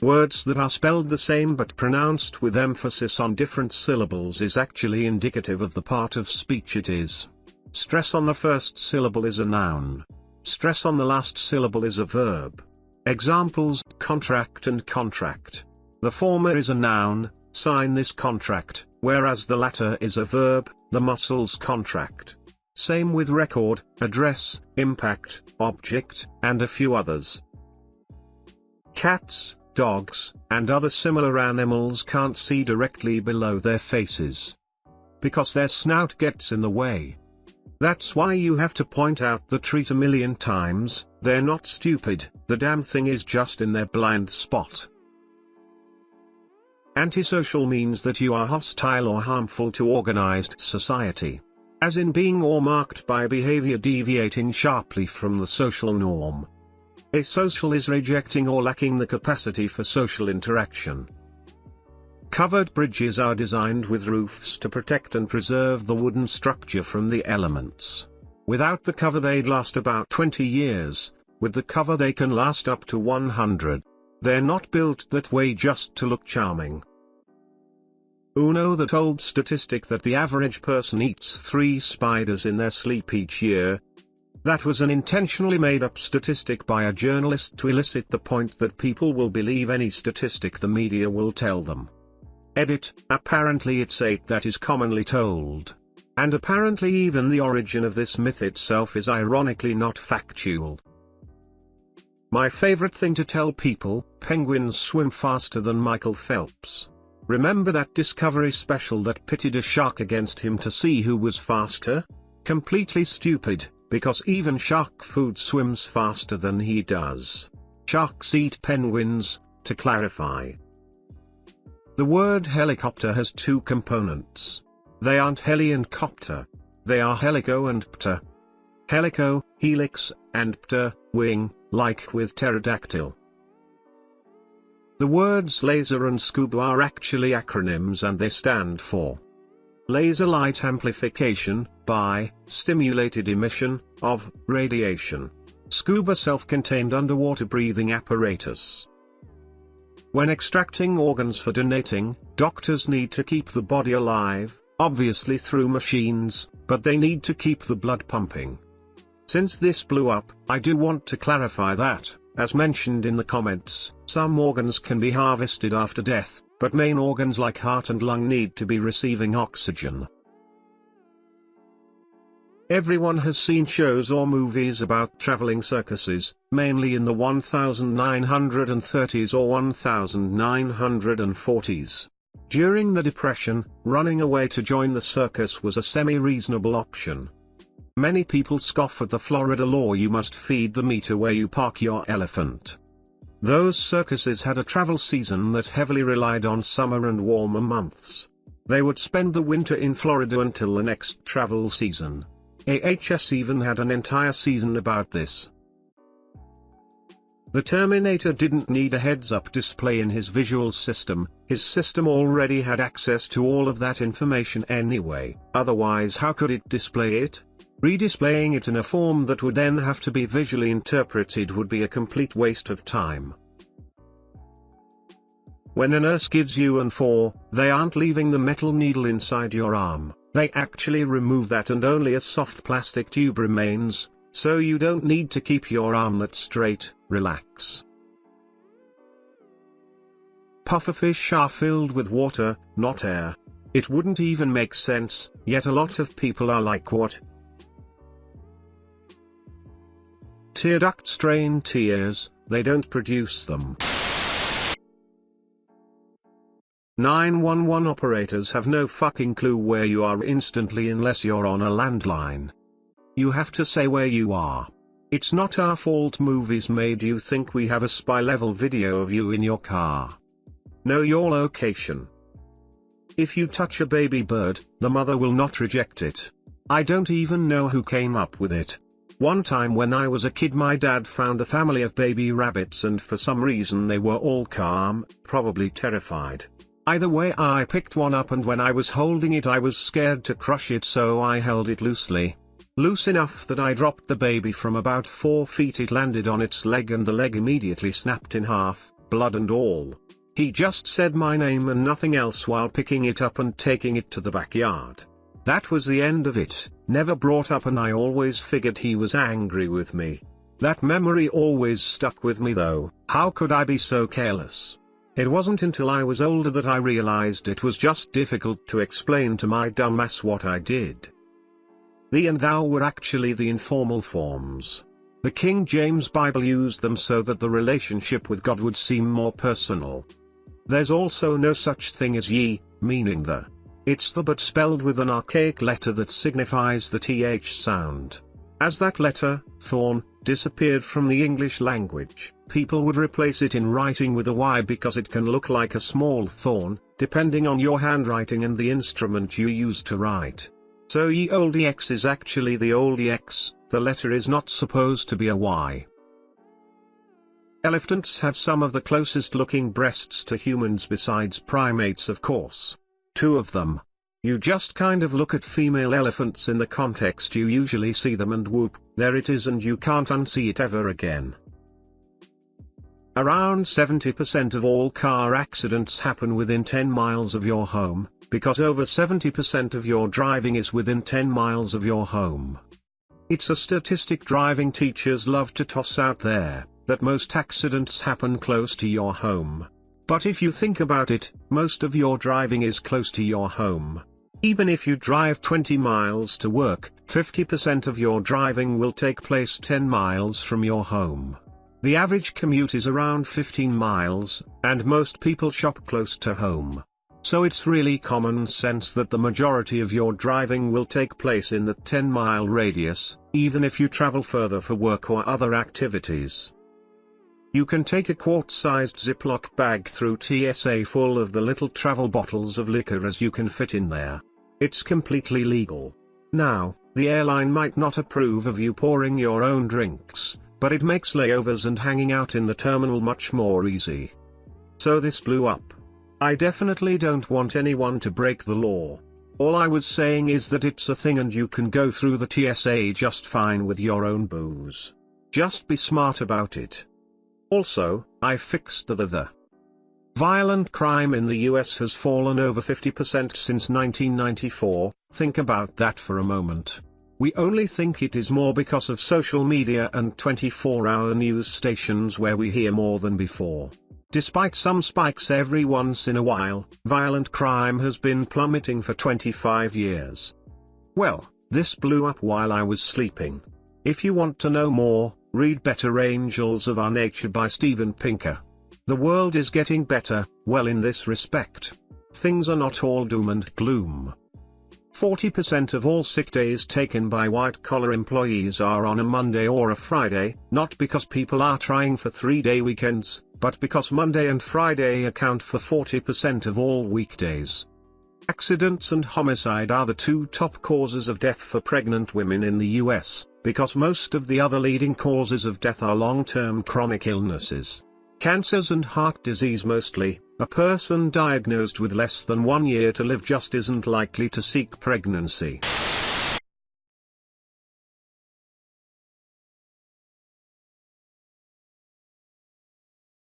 Words that are spelled the same but pronounced with emphasis on different syllables is actually indicative of the part of speech it is. Stress on the first syllable is a noun. Stress on the last syllable is a verb. Examples: contract and contract. The former is a noun, sign this contract, whereas the latter is a verb, the muscles contract. Same with record, address, impact, object, and a few others. Cats, dogs, and other similar animals can't see directly below their faces, because their snout gets in the way. That's why you have to point out the treat a million times. They're not stupid, the damn thing is just in their blind spot. Antisocial means that you are hostile or harmful to organized society, as in being or marked by behavior deviating sharply from the social norm. Asocial is rejecting or lacking the capacity for social interaction. Covered bridges are designed with roofs to protect and preserve the wooden structure from the elements. Without the cover they'd last about 20 years, with the cover they can last up to 100. They're not built that way just to look charming. You know that old statistic that the average person eats 3 spiders in their sleep each year? That was an intentionally made up statistic by a journalist to elicit the point that people will believe any statistic the media will tell them. Edit, apparently it's 8 that is commonly told. And apparently even the origin of this myth itself is ironically not factual. My favorite thing to tell people: penguins swim faster than Michael Phelps. Remember that Discovery special that pitted a shark against him to see who was faster? Completely stupid, because even shark food swims faster than he does. Sharks eat penguins, to clarify. The word helicopter has 2 components. They aren't heli and copter. They are helico and pter. Helico, helix, and pter, wing, like with pterodactyl. The words laser and scuba are actually acronyms, and they stand for laser light amplification, by, stimulated emission, of, radiation. Scuba self-contained underwater breathing apparatus. When extracting organs for donating, doctors need to keep the body alive, obviously through machines, but they need to keep the blood pumping. Since this blew up, I do want to clarify that, as mentioned in the comments, some organs can be harvested after death, but main organs like heart and lung need to be receiving oxygen. Everyone has seen shows or movies about traveling circuses, mainly in the 1930s or 1940s. During the Depression, running away to join the circus was a semi-reasonable option. Many people scoff at the Florida law you must feed the meter where you park your elephant. Those circuses had a travel season that heavily relied on summer and warmer months. They would spend the winter in Florida until the next travel season. AHS even had an entire season about this. The Terminator didn't need a heads-up display in his visual system. His system already had access to all of that information anyway, otherwise how could it display it? Redisplaying it in a form that would then have to be visually interpreted would be a complete waste of time. When a nurse gives you an IV, they aren't leaving the metal needle inside your arm, they actually remove that and only a soft plastic tube remains, so you don't need to keep your arm that straight. Relax. Pufferfish are filled with water, not air. It wouldn't even make sense, yet a lot of people are like, what? Tear ducts drain tears, they don't produce them. 911 operators have no fucking clue where you are instantly unless you're on a landline. You have to say where you are. It's not our fault movies made you think we have a spy-level video of you in your car. Know your location. If you touch a baby bird, the mother will not reject it. I don't even know who came up with it. One time when I was a kid, my dad found a family of baby rabbits and for some reason they were all calm, probably terrified. Either way, I picked one up and when I was holding it I was scared to crush it, so I held it loosely. Loose enough that I dropped the baby from about 4 feet. It landed on its leg and the leg immediately snapped in half. blood and all. He just said my name and nothing else while picking it up and taking it to the backyard. That was the end of it, never brought up, and I always figured he was angry with me. That memory always stuck with me though. How could I be so careless? It wasn't until I was older that I realized it was just difficult to explain to my dumbass what I did. Thee and thou were actually the informal forms. The King James Bible used them so that the relationship with God would seem more personal. There's also no such thing as ye, meaning the. It's the but spelled with an archaic letter that signifies the th sound. As that letter, thorn, disappeared from the English language, people would replace it in writing with a y because it can look like a small thorn, depending on your handwriting and the instrument you use to write. So ye olde x is actually the olde x, the letter is not supposed to be a y. Elephants have some of the closest looking breasts to humans besides primates, of course. 2 of them. You just kind of look at female elephants in the context you usually see them and whoop, there it is, and you can't unsee it ever again. Around 70% of all car accidents happen within 10 miles of your home, because over 70% of your driving is within 10 miles of your home. It's a statistic driving teachers love to toss out there, that most accidents happen close to your home. But if you think about it, most of your driving is close to your home. Even if you drive 20 miles to work, 50% of your driving will take place 10 miles from your home. The average commute is around 15 miles, and most people shop close to home. So it's really common sense that the majority of your driving will take place in the 10-mile radius, even if you travel further for work or other activities. You can take a quart-sized Ziploc bag through TSA full of the little travel bottles of liquor as you can fit in there. It's completely legal. Now, the airline might not approve of you pouring your own drinks, but it makes layovers and hanging out in the terminal much more easy. So this blew up. I definitely don't want anyone to break the law. All I was saying is that it's a thing and you can go through the TSA just fine with your own booze. Just be smart about it. Also, I fixed the violent crime in the US has fallen over 50% since 1994, think about that for a moment. We only think it is more because of social media and 24-hour news stations where we hear more than before. Despite some spikes every once in a while, violent crime has been plummeting for 25 years. Well, this blew up while I was sleeping. If you want to know more, read Better Angels of Our Nature by Steven Pinker. The world is getting better, well, in this respect. Things are not all doom and gloom. 40% of all sick days taken by white-collar employees are on a Monday or a Friday, not because people are trying for 3-day weekends, but because Monday and Friday account for 40% of all weekdays. Accidents and homicide are the 2 top causes of death for pregnant women in the US, because most of the other leading causes of death are long-term chronic illnesses. Cancers and heart disease mostly. A person diagnosed with less than 1 year to live just isn't likely to seek pregnancy.